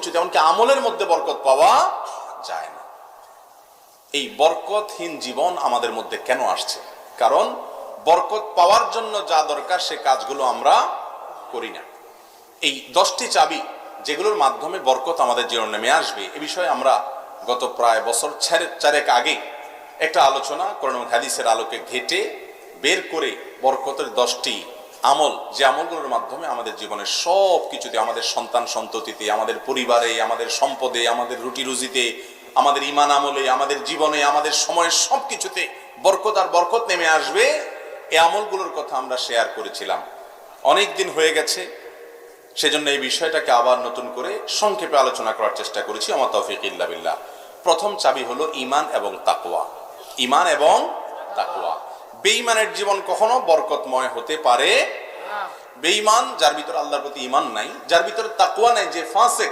কিছুতে, এমনকি আমলের মধ্যে বরকত পাওয়া যায় না। এই বরকতহীন জীবন আমাদের মধ্যে কেন আসছে? কারণ বরকত পাওয়ার জন্য যা দরকার সে কাজগুলো আমরা করি না। এই 10টি চাবি যেগুলোর মাধ্যমে বরকত আমাদের জীবনে নেমে আসবে, এ বিষয়ে আমরা গত প্রায় বছর 4 আগে একটা আলোচনা কোরআন হাদিসের আলোকে ঘেটে বের করে বরকতের 10টি আমল, যে আমলগুলোর মাধ্যমে আমাদের জীবনের সব কিছুতে, আমাদের সন্তান সন্ততিতে, আমাদের পরিবারে, আমাদের সম্পদে, আমাদের রুটি রুজিতে, আমাদের ঈমান আমলে, আমাদের জীবনে, আমাদের সময়ের সব কিছুতে বরকত আর বরকত নেমে আসবে, এই আমলগুলোর কথা আমরা শেয়ার করেছিলাম। অনেক দিন হয়ে গেছে, সেজন্য এই বিষয়টাকে আবার নতুন করে সংক্ষেপে আলোচনা করার চেষ্টা করেছি। আমার তৌফিক ইল্লা বিল্লাহ। প্রথম চাবি হলো ঈমান এবং তাকওয়া। ঈমান এবং তাকওয়া। বেঈমানের জীবন কখনো বরকতময় হতে পারে না। বেঈমান, যার ভিতরে আল্লাহর প্রতি ঈমান নাই, যার ভিতরে তাকওয়া নাই, যে ফাসিক,